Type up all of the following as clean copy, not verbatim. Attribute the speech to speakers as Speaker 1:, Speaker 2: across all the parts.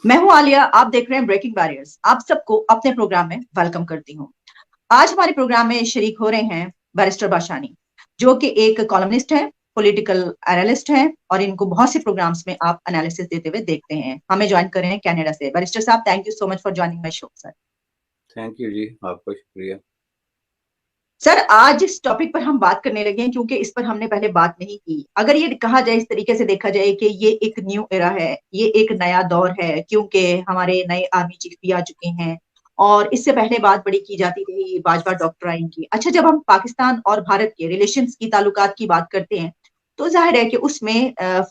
Speaker 1: میں ہوں عالیہ، آپ دیکھ رہے ہیں بریکنگ بیریئرز۔ آپ سب کو اپنے پروگرام میں ویلکم کرتی ہوں۔ آج ہمارے پروگرام میں شریک ہو رہے ہیں بیرسٹر باشانی، جو کہ ایک کالمنسٹ ہے، پولیٹیکل اینالسٹ ہیں، اور ان کو بہت سے پروگرامز میں آپ انالیسس دیتے ہوئے دیکھتے ہیں۔ ہمیں جوائن کر رہے ہیں کینیڈا سے۔ بیرسٹر صاحب، thank you so much for joining my show sir.
Speaker 2: Thank you جی، آپ کا شکریہ۔
Speaker 1: سر، آج اس ٹاپک پر ہم بات کرنے لگے ہیں کیونکہ اس پر ہم نے پہلے بات نہیں کی۔ اگر یہ کہا جائے، اس طریقے سے دیکھا جائے کہ یہ ایک نیو ایرا ہے، یہ ایک نیا دور ہے، کیونکہ ہمارے نئے آرمی چیف بھی آ چکے ہیں، اور اس سے پہلے بات بڑی کی جاتی تھی باجوہ ڈاکٹرائن کی۔ اچھا، جب ہم پاکستان اور بھارت کے ریلیشنز کی، تعلقات کی بات کرتے ہیں، تو ظاہر ہے کہ اس میں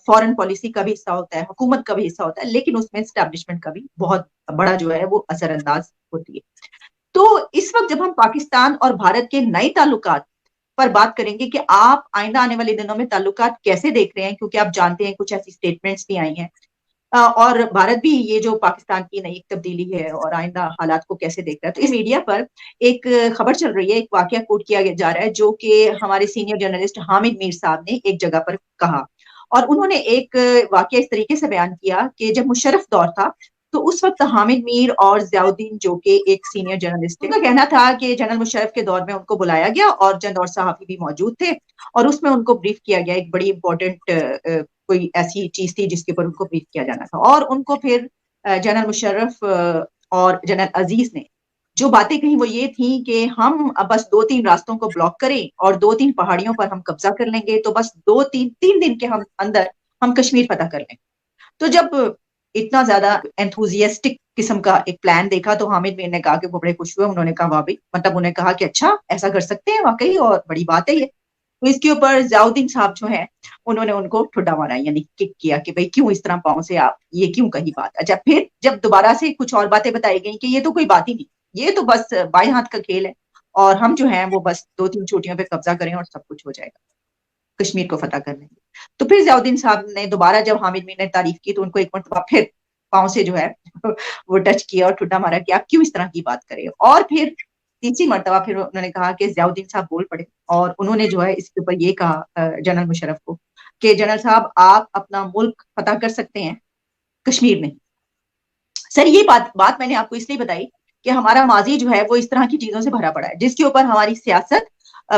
Speaker 1: فورن پالیسی کا بھی حصہ ہوتا ہے، حکومت کا بھی حصہ ہوتا ہے، لیکن اس میں اسٹیبلشمنٹ کا بھی بہت بڑا جو ہے وہ اثر انداز ہوتی ہے۔ تو اس وقت جب ہم پاکستان اور بھارت کے نئے تعلقات پر بات کریں گے کہ آپ آئندہ آنے والے دنوں میں تعلقات کیسے دیکھ رہے ہیں، کیونکہ آپ جانتے ہیں کچھ ایسی سٹیٹمنٹس بھی آئی ہیں، اور بھارت بھی یہ جو پاکستان کی نئی تبدیلی ہے اور آئندہ حالات کو کیسے دیکھ رہا ہے۔ تو اس میڈیا پر ایک خبر چل رہی ہے، ایک واقعہ کوٹ کیا جا رہا ہے، جو کہ ہمارے سینئر جرنلسٹ حامد میر صاحب نے ایک جگہ پر کہا، اور انہوں نے ایک واقعہ اس طریقے سے بیان کیا کہ جب مشرف دور تھا تو اس وقت حامد میر اور ضیاء الدین، جو کہ ایک سینئر جرنلسٹ، ان کا کہنا تھا کہ جنرل مشرف کے دور میں ان کو بلایا گیا اور چند اور صحافی بھی موجود تھے، اور اس میں ان کو بریف کیا گیا، ایک بڑی امپورٹنٹ کوئی ایسی چیز تھی جس کے اوپر ان کو بریف کیا جانا تھا، اور ان کو پھر جنرل مشرف اور جنرل عزیز نے جو باتیں کہیں وہ یہ تھیں کہ ہم اب بس 2-3 راستوں کو بلاک کریں اور 2-3 پہاڑیوں پر ہم قبضہ کر لیں گے، تو بس 2-3 دن کے اندر ہم کشمیر فتح کر لیں گے۔ تو جب اتنا زیادہ انتھوزیسٹک قسم کا ایک پلان دیکھا تو حامد میر نے کہا کہ وہ بڑے خوش ہوئے، انہوں نے کہا واہ بھائی، مطلب انہیں کہا کہ اچھا ایسا کر سکتے ہیں واقعی، اور بڑی بات ہے یہ۔ تو اس کے اوپر ضیاء الدین صاحب جو ہیں، انہوں نے ان کو ٹھڈا مارا، یعنی کک کیا کہ بھائی کیوں اس طرح پاؤں سے آپ یہ کیوں کہی بات۔ اچھا، پھر جب دوبارہ سے کچھ اور باتیں بتائی گئیں کہ یہ تو کوئی بات ہی نہیں، یہ تو بس بائیں ہاتھ کا کھیل ہے، اور ہم جو ہیں وہ بس 2-3 چوٹیوں پہ قبضہ کریں اور سب کچھ ہو جائے گا، کشمیر کو فتح کر لیں گے۔ تو پھر ضیاء الدین صاحب نے دوبارہ جب حامد میر نے تعریف کی تو ان کو ایک مرتبہ پھر پاؤں سے جو ہے وہ ٹچ کیا اور ٹھڈا مارا کہ آپ کیوں اس طرح کی بات کریں، اور پھر تیسری مرتبہ پھر انہوں نے کہا کہ ضیاء الدین صاحب بول پڑے، اور انہوں نے جو ہے اس کے اوپر یہ کہا جنرل مشرف کو کہ جنرل صاحب، آپ اپنا ملک فتح کر سکتے ہیں، کشمیر نہیں۔ سر، یہ بات میں نے آپ کو اس لیے بتائی کہ ہمارا ماضی جو ہے وہ اس طرح کی چیزوں سے بھرا پڑا ہے، جس کے اوپر ہماری سیاست،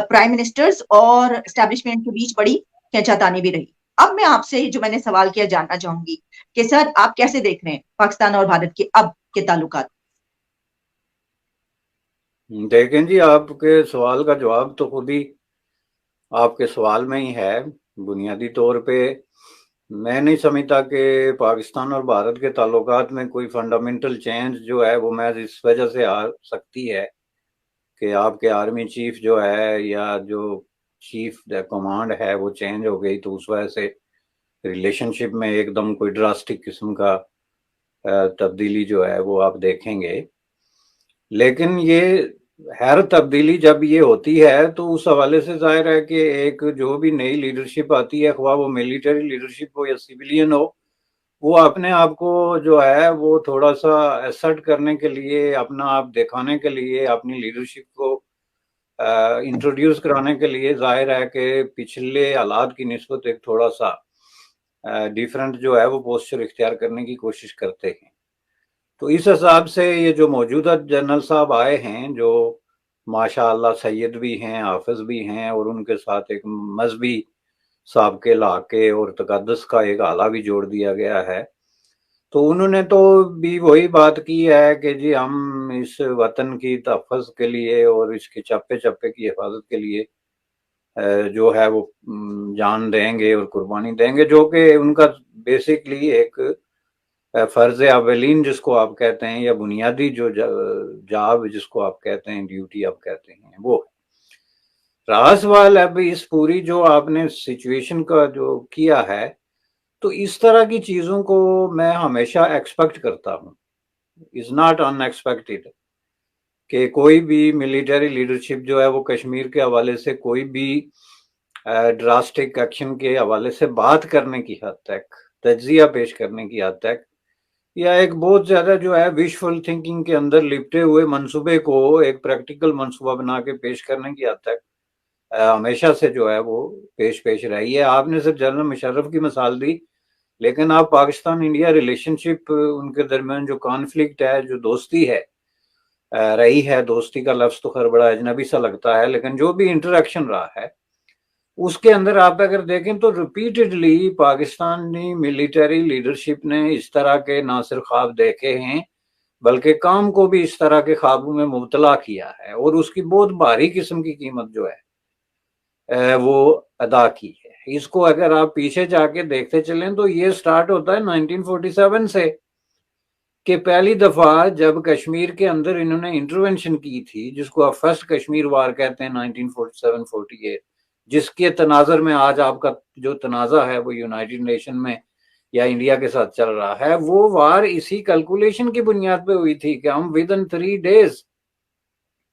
Speaker 1: پرائم منسٹرز اور اسٹیبلشمنٹ کے بیچ بڑی کھینچاتانی بھی رہی۔ اب میں آپ سے جو میں نے سوال کیا جاننا چاہوں گی کہ سر، آپ کیسے دیکھ رہے ہیں پاکستان اور بھارت کے اب کے تعلقات؟
Speaker 2: دیکھیں جی، آپ کے سوال کا جواب تو خود ہی آپ کے سوال میں ہی ہے۔ بنیادی طور پہ میں نہیں سمجھتا کہ پاکستان اور بھارت کے تعلقات میں کوئی فنڈامنٹل چینج جو ہے وہ محض اس وجہ سے آ سکتی ہے کہ آپ کے آرمی چیف جو ہے یا جو چیف کمانڈ ہے وہ چینج ہو گئی، تو اس وجہ سے ریلیشن شپ میں ایک دم کوئی ڈراسٹک قسم کا تبدیلی جو ہے وہ آپ دیکھیں گے۔ لیکن یہ ہر تبدیلی جب یہ ہوتی ہے تو اس حوالے سے ظاہر ہے کہ ایک جو بھی نئی لیڈرشپ آتی ہے، خواہ وہ ملٹری لیڈرشپ ہو یا سویلین ہو، وہ اپنے آپ کو جو ہے وہ تھوڑا سا ایسرٹ کرنے کے لیے، اپنا آپ دکھانے کے لیے، اپنی لیڈرشپ کو انٹروڈیوس کرانے کے لیے ظاہر ہے کہ پچھلے حالات کی نسبت ایک تھوڑا سا ڈیفرنٹ جو ہے وہ پوسچر اختیار کرنے کی کوشش کرتے ہیں۔ تو اس حساب سے یہ جو موجودہ جنرل صاحب آئے ہیں، جو ماشاء اللہ سید بھی ہیں، حافظ بھی ہیں، اور ان کے ساتھ ایک مذہبی سابقے لاقے اور تقدس کا ایک آلہ بھی جوڑ دیا گیا ہے، تو انہوں نے تو بھی وہی بات کی ہے کہ جی ہم اس وطن کی تحفظ کے لیے اور اس کے چپے چپے کی حفاظت کے لیے جو ہے وہ جان دیں گے اور قربانی دیں گے، جو کہ ان کا بیسکلی ایک فرض اولین جس کو آپ کہتے ہیں، یا بنیادی جو جاب جس کو آپ کہتے ہیں، ڈیوٹی آپ کہتے ہیں، وہ رہا سوال اب اس پوری جو آپ نے سچویشن کا جو کیا ہے، تو اس طرح کی چیزوں کو میں ہمیشہ ایکسپیکٹ کرتا ہوں، از ناٹ ان ایکسپیکٹڈ، کہ کوئی بھی ملٹری لیڈرشپ جو ہے وہ کشمیر کے حوالے سے کوئی بھی ڈراسٹک ایکشن کے حوالے سے بات کرنے کی حد تک، تجزیہ پیش کرنے کی حد تک، یا ایک بہت زیادہ جو ہے وشفل تھنکنگ کے اندر لپٹے ہوئے منصوبے کو ایک پریکٹیکل منصوبہ بنا کے پیش کرنے کی حد تک ہمیشہ سے جو ہے وہ پیش رہی ہے۔ آپ نے صرف جنرل مشرف کی مثال دی، لیکن آپ پاکستان انڈیا ریلیشن شپ ان کے درمیان جو کانفلکٹ ہے، جو دوستی ہے رہی ہے، دوستی کا لفظ تو خیر بڑا اجنبی سا لگتا ہے، لیکن جو بھی انٹریکشن رہا ہے اس کے اندر آپ اگر دیکھیں تو ریپیٹڈلی پاکستانی ملٹری لیڈرشپ نے اس طرح کے نہ صرف خواب دیکھے ہیں بلکہ کام کو بھی اس طرح کے خوابوں میں مبتلا کیا ہے، اور اس کی بہت بھاری قسم کی قیمت جو ہے وہ ادا کی ہے۔ اس کو اگر آپ پیچھے جا کے دیکھتے چلیں تو یہ سٹارٹ ہوتا ہے 1947 سے، کہ پہلی دفعہ جب کشمیر کے اندر انہوں نے انٹروینشن کی تھی، جس کو آپ فرسٹ کشمیر وار کہتے ہیں 1947-48، جس کے تناظر میں آج آپ کا جو تنازع ہے وہ یونائٹڈ نیشن میں یا انڈیا کے ساتھ چل رہا ہے، وہ وار اسی کیلکولیشن کی بنیاد پہ ہوئی تھی کہ ہم ود ان 3 days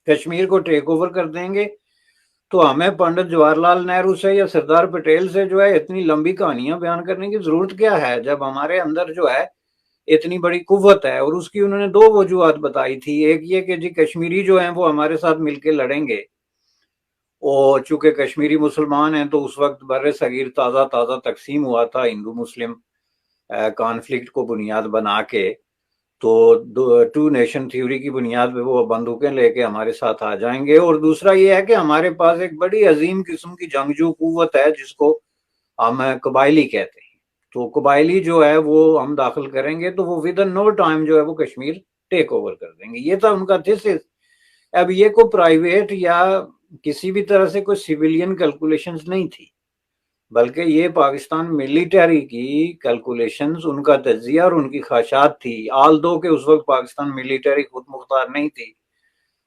Speaker 2: کشمیر کو ٹیک اوور کر دیں گے، تو ہمیں پنڈت جواہر لال نہرو سے یا سردار پٹیل سے جو ہے اتنی لمبی کہانیاں بیان کرنے کی ضرورت کیا ہے، جب ہمارے اندر جو ہے اتنی بڑی قوت ہے۔ اور اس کی انہوں نے 2 وجوہات بتائی تھی، ایک یہ کہ جی کشمیری جو ہیں وہ ہمارے ساتھ مل کے لڑیں گے، اور چونکہ کشمیری مسلمان ہیں تو اس وقت بر صغیر تازہ تقسیم ہوا تھا ہندو مسلم کانفلکٹ کو بنیاد بنا کے، تو 2 نیشن تھیوری کی بنیاد پہ وہ بندوقیں لے کے ہمارے ساتھ آ جائیں گے۔ اور دوسرا یہ ہے کہ ہمارے پاس ایک بڑی عظیم قسم کی جنگجو قوت ہے جس کو ہم قبائلی کہتے ہیں، تو قبائلی جو ہے وہ ہم داخل کریں گے تو وہ ود ان نو ٹائم جو ہے وہ کشمیر ٹیک اوور کر دیں گے۔ یہ تھا ان کا تھیسس۔ اب یہ کوئی پرائیویٹ یا کسی بھی طرح سے کوئی سیویلین کیلکولیشنز نہیں تھی، بلکہ یہ پاکستان ملٹری کی کیلکولیشنز، ان کا تجزیہ اور ان کی خواہشات تھی، آل دو کہ اس وقت پاکستان ملٹری خود مختار نہیں تھی،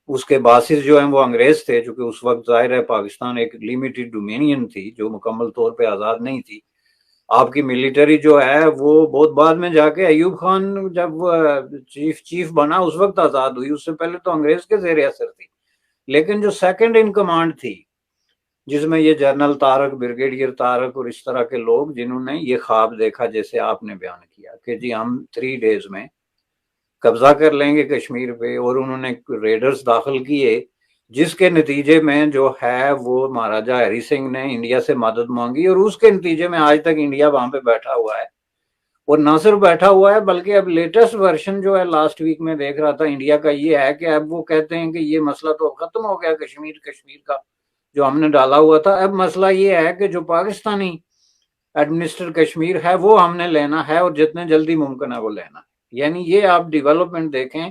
Speaker 2: اس کے باسز جو ہیں وہ انگریز تھے، چونکہ اس وقت ظاہر ہے پاکستان ایک لیمیٹڈ ڈومینین تھی جو مکمل طور پہ آزاد نہیں تھی۔ آپ کی ملٹری جو ہے وہ بہت بعد میں جا کے ایوب خان جب چیف بنا اس وقت آزاد ہوئی، اس سے پہلے تو انگریز کے زیر اثر تھی۔ لیکن جو سیکنڈ ان کمانڈ تھی، جس میں یہ جنرل طارق، بریگیڈیئر طارق اور اس طرح کے لوگ جنہوں نے یہ خواب دیکھا جیسے آپ نے بیان کیا کہ جی ہم 3 days میں قبضہ کر لیں گے کشمیر پہ، اور انہوں نے ریڈرز داخل کیے جس کے نتیجے میں جو ہے وہ مہاراجہ ہری سنگھ نے انڈیا سے مدد مانگی، اور اس کے نتیجے میں آج تک انڈیا وہاں پہ بیٹھا ہوا ہے، اور نہ صرف بیٹھا ہوا ہے بلکہ اب لیٹسٹ ورژن جو ہے لاسٹ ویک میں دیکھ رہا تھا انڈیا کا یہ ہے کہ اب وہ کہتے ہیں کہ یہ مسئلہ تو ختم ہو گیا کشمیر کا جو ہم نے ڈالا ہوا تھا، اب مسئلہ یہ ہے کہ جو پاکستانی ایڈمنسٹر کشمیر ہے وہ ہم نے لینا ہے، اور جتنے جلدی ممکن ہے وہ لینا ہے۔ یعنی یہ آپ ڈیولپمنٹ دیکھیں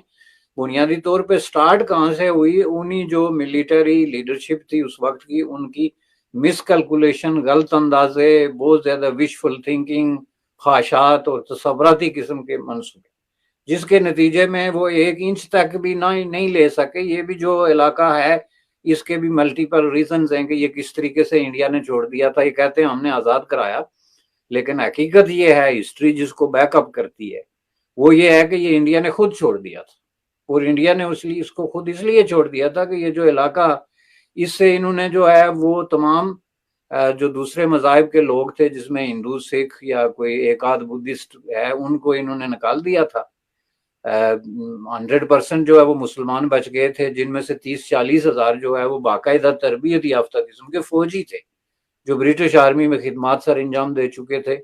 Speaker 2: بنیادی طور پہ سٹارٹ کہاں سے ہوئی، انہی جو ملٹری لیڈرشپ تھی اس وقت کی، ان کی مس کیلکولیشن، غلط اندازے، بہت زیادہ وشفل تھنکنگ، خواہشات اور تصوراتی قسم کے منصوبے، جس کے نتیجے میں وہ 1 انچ تک بھی نہیں لے سکے۔ یہ بھی جو علاقہ ہے اس کے بھی ملٹیپل ریزنز ہیں کہ یہ کس طریقے سے انڈیا نے چھوڑ دیا تھا۔ یہ کہتے ہیں ہم نے آزاد کرایا، لیکن حقیقت یہ ہے، ہسٹری جس کو بیک اپ کرتی ہے وہ یہ ہے کہ یہ انڈیا نے خود چھوڑ دیا تھا، اور انڈیا نے اس کو خود اس لیے چھوڑ دیا تھا کہ یہ جو علاقہ، اس سے انہوں نے جو ہے وہ تمام جو دوسرے مذاہب کے لوگ تھے جس میں ہندو، سکھ یا کوئی ایک آدھ بدھسٹ ہے، ان کو انہوں نے نکال دیا تھا۔ 100% جو ہے وہ مسلمان بچ گئے تھے، جن میں سے 30-40 ہزار جو ہے وہ باقاعدہ تربیت یافتہ قسم کے فوجی تھے جو برٹش آرمی میں خدمات سر انجام دے چکے تھے،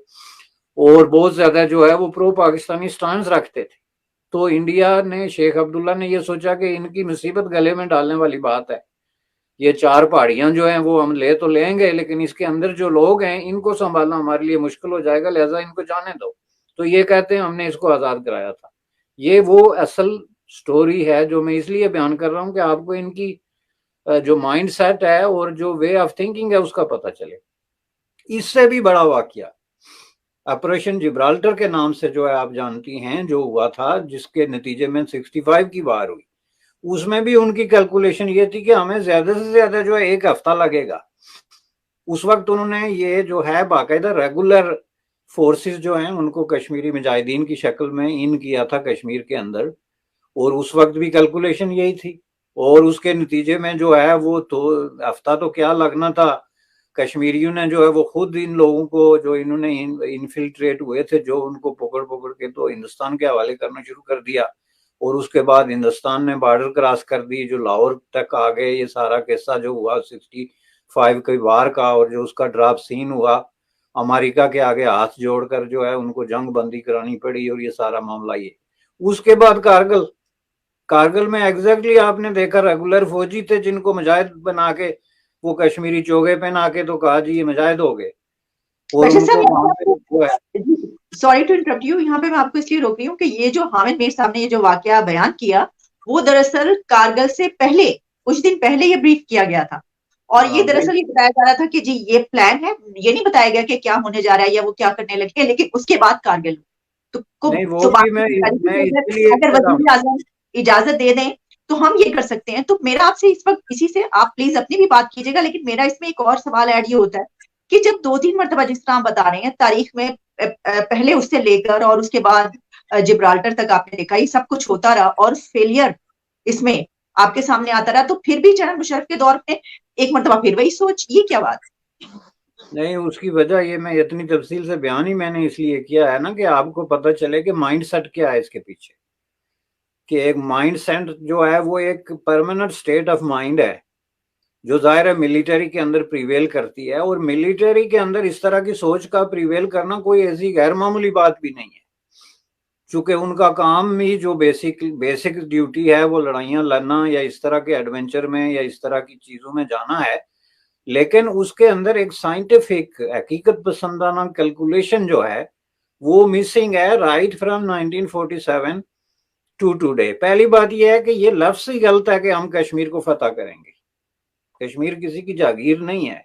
Speaker 2: اور بہت زیادہ جو ہے وہ پرو پاکستانی سٹانس رکھتے تھے۔ تو انڈیا نے، شیخ عبداللہ نے یہ سوچا کہ ان کی مصیبت گلے میں ڈالنے والی بات ہے، یہ 4 پہاڑیاں جو ہیں وہ ہم لے تو لیں گے، لیکن اس کے اندر جو لوگ ہیں ان کو سنبھالنا ہمارے لیے مشکل ہو جائے گا، لہٰذا ان کو جانے دو۔ تو یہ کہتے ہیں ہم نے اس کو آزاد کرایا تھا۔ یہ وہ اصل سٹوری ہے جو میں اس لیے بیان کر رہا ہوں کہ آپ کو ان کی جو مائنڈ سیٹ ہے اور جو وے آف تھنکنگ ہے اس کا پتہ چلے۔ اس سے بھی بڑا واقعہ آپریشن جبرالٹر کے نام سے جو ہے آپ جانتی ہیں جو ہوا تھا، جس کے نتیجے میں 65 کی وار ہوئی، اس میں بھی ان کی کیلکولیشن یہ تھی کہ ہمیں زیادہ سے زیادہ جو ہے 1 ہفتہ لگے گا۔ اس وقت انہوں نے یہ جو ہے باقاعدہ ریگولر فورسز جو ہیں ان کو کشمیری مجاہدین کی شکل میں ان کیا تھا کشمیر کے اندر، اور اس وقت بھی کیلکولیشن یہی تھی، اور اس کے نتیجے میں جو ہے وہ تو ہفتہ تو کیا لگنا تھا، کشمیریوں نے جو ہے وہ خود ان لوگوں کو جو انہوں نے انفلٹریٹ ہوئے تھے جو ان کو پکڑ کے تو ہندوستان کے حوالے کرنا شروع کر دیا، اور اس کے بعد ہندوستان نے بارڈر کراس کر دی، جو لاہور تک آ گئے۔ یہ سارا قصہ جو ہوا 65 کی وار کا، اور جو اس کا ڈراپ سین ہوا امریکہ کے آگے ہاتھ جوڑ کر جو ہے ان کو جنگ بندی کرانی پڑی اور یہ سارا معاملہ یہ. اس کے بعد کارگل میں ایگزیکٹلی آپ نے دیکھا ریگولر فوجی تھے جن کو مجاہد بنا کے وہ کشمیری چوگے پہنا کے تو کہا جی یہ مجاہد ہو گئے. اور ان کو وہاں پہ
Speaker 1: سوری ٹو انٹرپٹ یو، یہاں پہ میں آپ کو اس لیے روک رہی ہوں کہ یہ جو حامد میر صاحب نے یہ جو واقعہ بیان کیا وہ دراصل کارگل سے پہلے کچھ دن پہلے یہ بریف کیا گیا تھا، اور یہ دراصل یہ بتایا جا رہا تھا کہ جی یہ پلان ہے، یہ نہیں بتایا گیا کہ کیا ہونے جا رہا ہے یا وہ کیا کرنے لگے، لیکن اس کے بعد کارگل
Speaker 2: نہیں وہ بھی میں اس لیے
Speaker 1: اگر
Speaker 2: کہہ رہا ہوں.
Speaker 1: وزیر اعظم اجازت دے دیں تو ہم یہ کر سکتے ہیں. تو میرا آپ سے اس وقت اسی سے آپ پلیز اپنی بھی بات کیجیے گا، لیکن میرا اس میں ایک اور سوال ایڈ یہ ہوتا ہے کہ جب 2-3 مرتبہ جس طرح آپ بتا رہے ہیں تاریخ میں پہلے اس سے لے کر اور اس کے بعد جبرالٹر تک آپ نے دیکھا یہ سب کچھ ہوتا رہا اور فیلئر اس میں آپ کے سامنے آتا رہا، تو پھر بھی جنرل مشرف کے دور میں ایک مرتبہ پھر وہی سوچ، یہ کیا بات؟
Speaker 2: نہیں اس کی وجہ یہ میں اتنی تفصیل سے بیان ہی میں نے اس لیے کیا ہے نا کہ آپ کو پتہ چلے کہ مائنڈ سیٹ کیا ہے اس کے پیچھے. کہ ایک مائنڈ سیٹ جو ہے وہ ایک پرماننٹ سٹیٹ آف مائنڈ ہے جو ظاہر ہے ملٹری کے اندر پریویل کرتی ہے، اور ملٹری کے اندر اس طرح کی سوچ کا پریویل کرنا کوئی ایسی غیر معمولی بات بھی نہیں ہے، چونکہ ان کا کام بھی جو بیسک ڈیوٹی ہے وہ لڑائیاں لڑنا یا اس طرح کے ایڈونچر میں یا اس طرح کی چیزوں میں جانا ہے. لیکن اس کے اندر ایک سائنٹیفک حقیقت پسندانہ کیلکولیشن جو ہے وہ مسنگ ہے رائٹ فرام 1947 ٹو ٹوڈے. پہلی بات یہ ہے کہ یہ لفظ ہی غلط ہے کہ ہم کشمیر کو فتح کریں گے. کشمیر کسی کی جاگیر نہیں ہے،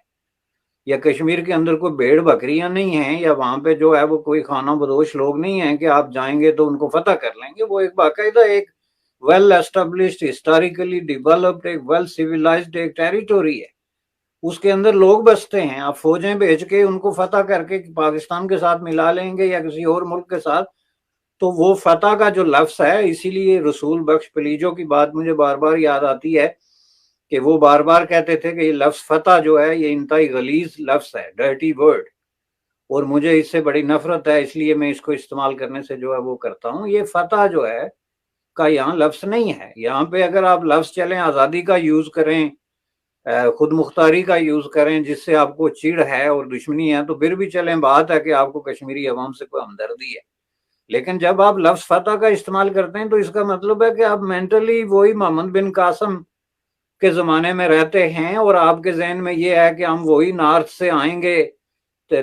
Speaker 2: یا کشمیر کے اندر کوئی بھیڑ بکریاں نہیں ہیں، یا وہاں پہ جو ہے وہ کوئی خانہ بدوش لوگ نہیں ہیں کہ آپ جائیں گے تو ان کو فتح کر لیں گے. وہ ایک باقاعدہ ایک ویل اسٹیبلشڈ ہسٹوریکلی ڈیولپڈ ایک ویل سیویلائزڈ ایک ٹیریٹوری ہے. اس کے اندر لوگ بستے ہیں. آپ فوجیں بھیج کے ان کو فتح کر کے پاکستان کے ساتھ ملا لیں گے یا کسی اور ملک کے ساتھ، تو وہ فتح کا جو لفظ ہے، اسی لیے رسول بخش پلیجو کی بات مجھے بار بار یاد آتی ہے کہ وہ بار بار کہتے تھے کہ یہ لفظ فتح جو ہے یہ انتہائی غلیظ لفظ ہے، ڈرٹی ورڈ، اور مجھے اس سے بڑی نفرت ہے، اس لیے میں اس کو استعمال کرنے سے جو ہے وہ کرتا ہوں. یہ فتح جو ہے کا یہاں لفظ نہیں ہے. یہاں پہ اگر آپ لفظ چلیں آزادی کا یوز کریں، خود مختاری کا یوز کریں جس سے آپ کو چڑ ہے اور دشمنی ہے، تو پھر بھی چلیں بات ہے کہ آپ کو کشمیری عوام سے کوئی ہمدردی ہے. لیکن جب آپ لفظ فتح کا استعمال کرتے ہیں تو اس کا مطلب ہے کہ آپ مینٹلی وہی محمد بن قاسم کے زمانے میں رہتے ہیں، اور آپ کے ذہن میں یہ ہے کہ ہم وہی نارتھ سے آئیں گے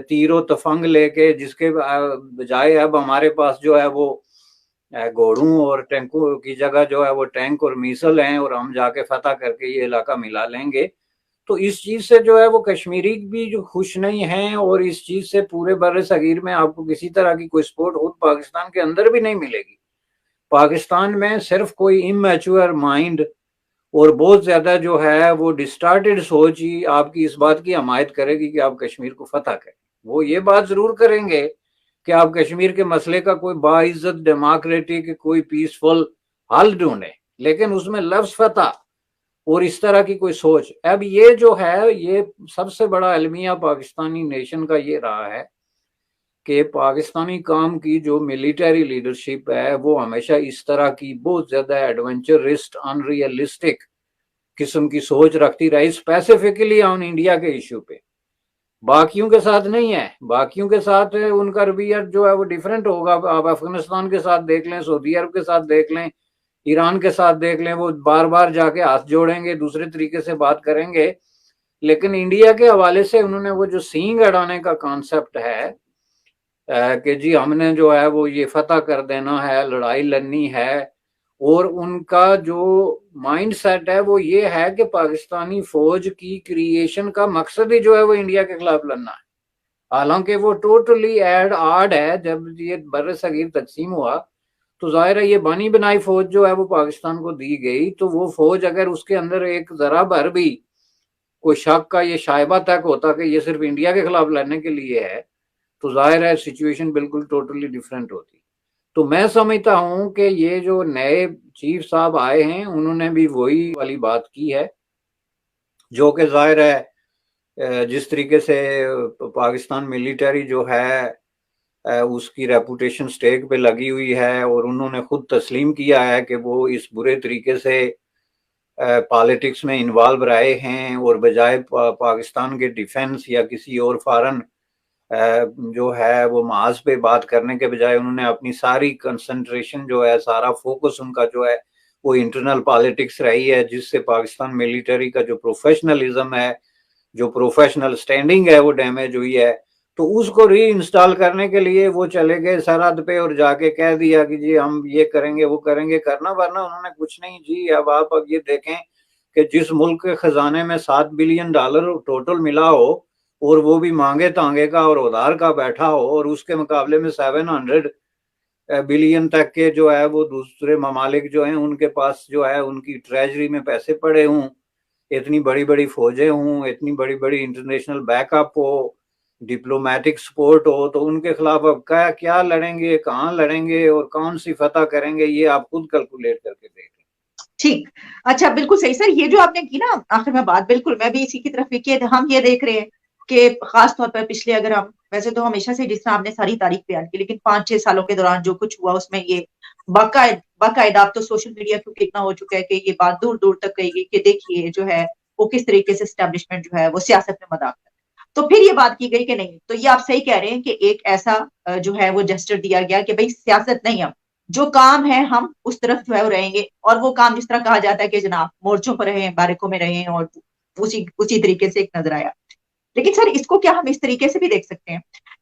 Speaker 2: تیر و تفنگ لے کے، جس کے بجائے اب ہمارے پاس جو ہے وہ گھوڑوں اور ٹینکوں کی جگہ جو ہے وہ ٹینک اور میسل ہیں، اور ہم جا کے فتح کر کے یہ علاقہ ملا لیں گے. تو اس چیز سے جو ہے وہ کشمیری بھی جو خوش نہیں ہیں، اور اس چیز سے پورے بر صغیر میں آپ کو کسی طرح کی کوئی سپورٹ خود پاکستان کے اندر بھی نہیں ملے گی. پاکستان میں صرف کوئی امیچور مائنڈ اور بہت زیادہ جو ہے وہ ڈسٹارٹیڈ سوچ ہی آپ کی اس بات کی حمایت کرے گی کہ آپ کشمیر کو فتح کریں. وہ یہ بات ضرور کریں گے کہ آپ کشمیر کے مسئلے کا کوئی باعزت ڈیموکریٹک کوئی پیسفل حل ڈھونڈیں، لیکن اس میں لفظ فتح اور اس طرح کی کوئی سوچ. اب یہ جو ہے یہ سب سے بڑا المیہ پاکستانی نیشن کا یہ رہا ہے کہ پاکستانی کام کی جو ملٹری لیڈرشپ ہے وہ ہمیشہ اس طرح کی بہت زیادہ ایڈونچرسٹ ان ریئلسٹک قسم کی سوچ رکھتی رہی، اسپیسیفکلی آن انڈیا کے ایشو پہ. باقیوں کے ساتھ نہیں ہے، باقیوں کے ساتھ ان کا رویہ جو ہے وہ ڈیفرنٹ ہوگا. آپ افغانستان کے ساتھ دیکھ لیں، سعودی عرب کے ساتھ دیکھ لیں، ایران کے ساتھ دیکھ لیں، وہ بار بار جا کے ہاتھ جوڑیں گے، دوسرے طریقے سے بات کریں گے. لیکن انڈیا کے حوالے سے انہوں نے وہ جو سینگ اڑانے کا کانسیپٹ ہے کہ جی ہم نے جو ہے وہ یہ فتح کر دینا ہے، لڑائی لڑنی ہے، اور ان کا جو مائنڈ سیٹ ہے وہ یہ ہے کہ پاکستانی فوج کی کریشن کا مقصد ہی جو ہے وہ انڈیا کے خلاف لڑنا ہے. حالانکہ وہ ٹوٹلی آڈ ہے. جب یہ بر صغیر تقسیم ہوا تو ظاہر ہے یہ بانی بنائی فوج جو ہے وہ پاکستان کو دی گئی، تو وہ فوج اگر اس کے اندر ایک ذرا بھر بھی کوئی شک کا یہ شائبہ تک ہوتا کہ یہ صرف انڈیا کے خلاف لڑنے کے لیے ہے، تو ظاہر ہے سچویشن بالکل ٹوٹلی ڈیفرنٹ ہوتی. تو میں سمجھتا ہوں کہ یہ جو نئے چیف صاحب آئے ہیں انہوں نے بھی وہی والی بات کی ہے، جو کہ ظاہر ہے جس طریقے سے پاکستان ملٹری جو ہے اس کی ریپوٹیشن سٹیک پہ لگی ہوئی ہے، اور انہوں نے خود تسلیم کیا ہے کہ وہ اس برے طریقے سے پالیٹکس میں انوالو رہے ہیں، اور بجائے پاکستان کے ڈیفنس یا کسی اور فارن جو ہے وہ محاذ پہ بات کرنے کے بجائے انہوں نے اپنی ساری کنسنٹریشن جو ہے، سارا فوکس ان کا جو ہے وہ انٹرنل پالیٹکس رہی ہے، جس سے پاکستان ملٹری کا جو پروفیشنلزم ہے، جو پروفیشنل سٹینڈنگ ہے، وہ ڈیمیج ہوئی ہے۔ تو اس کو ری انسٹال کرنے کے لیے وہ چلے گئے سرحد پہ اور جا کے کہہ دیا کہ جی ہم یہ کریں گے وہ کریں گے، کرنا ورنہ انہوں نے کچھ نہیں جی۔ اب آپ یہ دیکھیں کہ جس ملک کے خزانے میں $7 بلین ٹوٹل ملا ہو، اور وہ بھی مانگے تانگے کا اور ادھار کا بیٹھا ہو، اور اس کے مقابلے میں 700 بلین تک کے جو ہے وہ دوسرے ممالک جو ہیں ان کے پاس جو ہے ان کی ٹریجری میں پیسے پڑے ہوں، اتنی بڑی بڑی فوجیں ہوں، اتنی بڑی بڑی انٹرنیشنل بیک اپ ہو، ڈپلومیٹک سپورٹ ہو، تو ان کے خلاف اب کیا لڑیں گے، کہاں لڑیں گے اور کون سی فتح کریں گے، یہ آپ خود کیلکولیٹ کر کے دیکھیں۔
Speaker 1: ٹھیک، اچھا بالکل صحیح سر، یہ جو آپ نے کی نا آخر میں بات، بالکل میں بھی اسی کی طرف ہم یہ دیکھ رہے ہیں کہ خاص طور پر پچھلے، اگر ہم ویسے تو ہمیشہ سے جس طرح آپ نے ساری تاریخ بیان کی، لیکن 5-6 سالوں کے دوران جو کچھ ہوا اس میں یہ باقاعدہ اب تو سوشل میڈیا کیونکہ اتنا ہو چکا ہے کہ یہ بات دور دور تک گئی گئی کہ دیکھیے جو ہے وہ کس طریقے سے اسٹیبلشمنٹ جو ہے وہ سیاست میں مداخلت۔ تو پھر یہ بات کی گئی کہ نہیں، تو یہ آپ صحیح کہہ رہے ہیں کہ ایک ایسا جو ہے وہ جسٹر دیا گیا کہ بھئی سیاست نہیں، اب جو کام ہے ہم اس طرف جو ہے وہ رہیں گے، اور وہ کام جس طرح کہا جاتا ہے کہ جناب مورچوں پر رہیں، بارکوں میں رہیں، اور اسی طریقے سے ایک نظر آیا۔ لیکن سر اس کو کیا ہم اس طریقے سے بھی دیکھ سکتے ہیں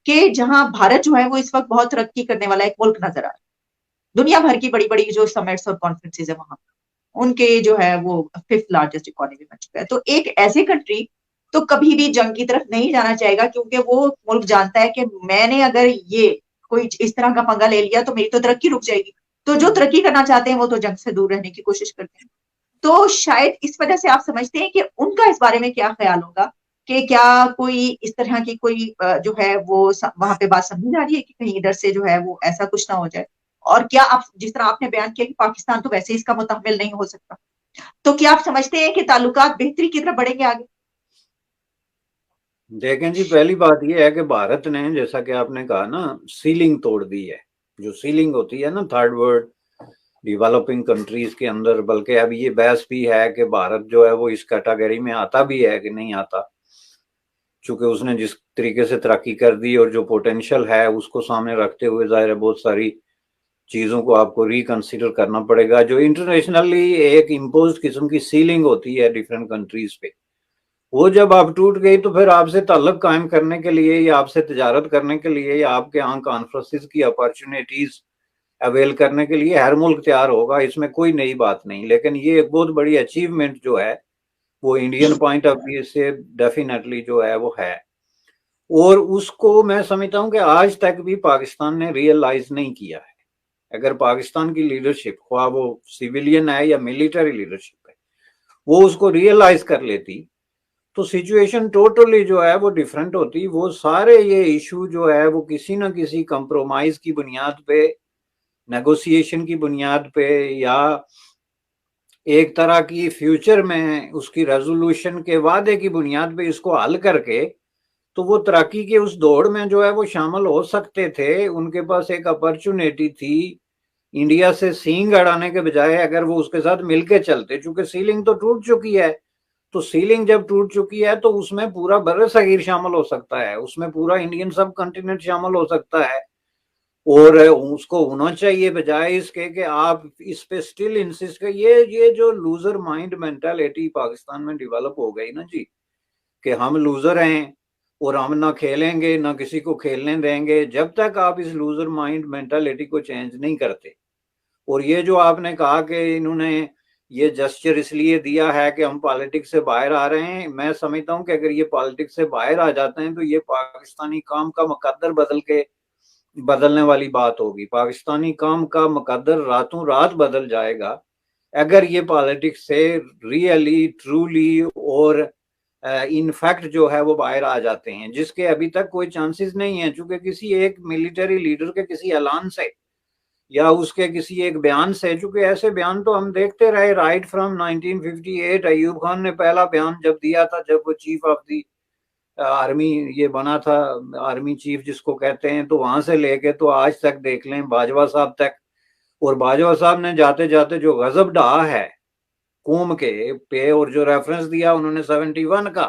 Speaker 1: کہ جہاں بھارت جو ہے وہ اس وقت بہت ترقی کرنے والا ایک ملک نظر آ رہا ہے، دنیا بھر کی بڑی بڑی جو سمٹس اور کانفرنسز ہیں وہاں ان کے جو ہے وہ 5th لارجسٹ اکانومی بن چکا ہے، تو ایک ایسی کنٹری تو کبھی بھی جنگ کی طرف نہیں جانا چاہے گا، کیونکہ وہ ملک جانتا ہے کہ میں نے اگر یہ کوئی اس طرح کا پنگا لے لیا تو میری تو ترقی رک جائے گی۔ تو جو ترقی کرنا چاہتے ہیں وہ تو جنگ سے دور رہنے کی کوشش کرتے ہیں۔ تو شاید اس وجہ سے آپ سمجھتے ہیں کہ ان کا اس بارے میں کیا خیال ہوگا کہ کیا کوئی اس طرح کی کوئی جو ہے وہ وہاں پہ بات سمجھی جا رہی ہے کہ کہیں ادھر سے جو ہے وہ ایسا کچھ نہ ہو جائے؟ اور کیا آپ جس طرح آپ نے بیان کیا کہ پاکستان تو ویسے اس کا متحمل نہیں ہو سکتا، تو کیا آپ سمجھتے ہیں کہ تعلقات بہتری کی طرف بڑھیں گے آگے؟
Speaker 2: دیکھیں جی، پہلی بات یہ ہے کہ بھارت نے، جیسا کہ آپ نے کہا نا، سیلنگ توڑ دی ہے۔ جو سیلنگ ہوتی ہے نا تھرڈ ورلڈ ڈیولپنگ کنٹریز کے اندر، بلکہ اب یہ بحث بھی ہے کہ بھارت جو ہے وہ اس کیٹاگری میں آتا بھی ہے کہ نہیں آتا، چونکہ اس نے جس طریقے سے ترقی کر دی اور جو پوٹینشل ہے اس کو سامنے رکھتے ہوئے ظاہر ہے بہت ساری چیزوں کو آپ کو ریکنسیڈر کرنا پڑے گا۔ جو انٹرنیشنلی ایک امپوزڈ قسم کی سیلنگ ہوتی ہے ڈیفرنٹ کنٹریز پہ، وہ جب آپ ٹوٹ گئی تو پھر آپ سے تعلق قائم کرنے کے لیے یا آپ سے تجارت کرنے کے لیے یا آپ کے ہاں کانفرنسز کی اپارچونیٹیز اویل کرنے کے لیے ہر ملک تیار ہوگا، اس میں کوئی نئی بات نہیں۔ لیکن یہ ایک بہت بڑی اچیومنٹ جو ہے وہ انڈین پوائنٹ آف ویو سے ڈیفینیٹلی جو ہے وہ ہے، اور اس کو میں سمجھتا ہوں کہ آج تک بھی پاکستان نے ریئلائز نہیں کیا ہے۔ اگر پاکستان کی لیڈرشپ، خواہ وہ سیویلین ہے یا ملٹری لیڈرشپ ہے، وہ اس کو ریئلائز کر لیتی تو سچویشن ٹوٹلی جو ہے وہ ڈیفرنٹ ہوتی۔ وہ سارے یہ ایشو جو ہے وہ کسی نہ کسی کمپرومائز کی بنیاد پہ، نیگوسیشن کی بنیاد پہ، یا ایک طرح کی فیوچر میں اس کی ریزولوشن کے وعدے کی بنیاد پہ اس کو حل کر کے تو وہ ترقی کے اس دوڑ میں جو ہے وہ شامل ہو سکتے تھے۔ ان کے پاس ایک اپرچونیٹی تھی انڈیا سے سینگ اڑانے کے بجائے اگر وہ اس کے ساتھ مل کے چلتے، چونکہ سیلنگ تو ٹوٹ چکی ہے، تو سیلنگ جب ٹوٹ چکی ہے تو اس میں پورا بر صغیر شامل ہو سکتا ہے، اس میں پورا انڈین سب کنٹیننٹ شامل ہو سکتا ہے، اور اس کو ہونا چاہیے بجائے اس کے کہ آپ اس پہ سٹل انسسٹ کر۔ یہ جو لوزر مائنڈ مینٹالٹی پاکستان میں ڈیولپ ہو گئی نا جی، کہ ہم لوزر ہیں اور ہم نہ کھیلیں گے نہ کسی کو کھیلنے دیں گے، جب تک آپ اس لوزر مائنڈ مینٹالٹی کو چینج نہیں کرتے۔ اور یہ جو آپ نے کہا کہ انہوں نے یہ جسچر اس لیے دیا ہے کہ ہم پالیٹکس سے باہر آ رہے ہیں، میں سمجھتا ہوں کہ اگر یہ پالیٹکس سے باہر آ جاتے ہیں تو یہ پاکستانی کام کا مقدر بدلنے والی بات ہوگی۔ پاکستانی کام کا مقدر راتوں رات بدل جائے گا اگر یہ پالیٹکس سے ریئلی ٹرولی اور ان فیکٹ جو ہے وہ باہر آ جاتے ہیں، جس کے ابھی تک کوئی چانسز نہیں ہیں، چونکہ کسی ایک ملٹری لیڈر کے کسی اعلان سے یا اس کے کسی ایک بیان سے، چونکہ ایسے بیان تو ہم دیکھتے رہے رائٹ فرام 1958۔ ایوب خان نے پہلا بیان جب دیا تھا، جب وہ چیف آف دی آرمی یہ بنا تھا، آرمی چیف جس کو کہتے ہیں، تو وہاں سے لے کے تو آج تک دیکھ لیں باجوہ صاحب تک، اور باجوہ صاحب نے جاتے جاتے جو غضب ڈھا ہے قوم کے پہ اور جو ریفرنس دیا انہوں نے 71 کا،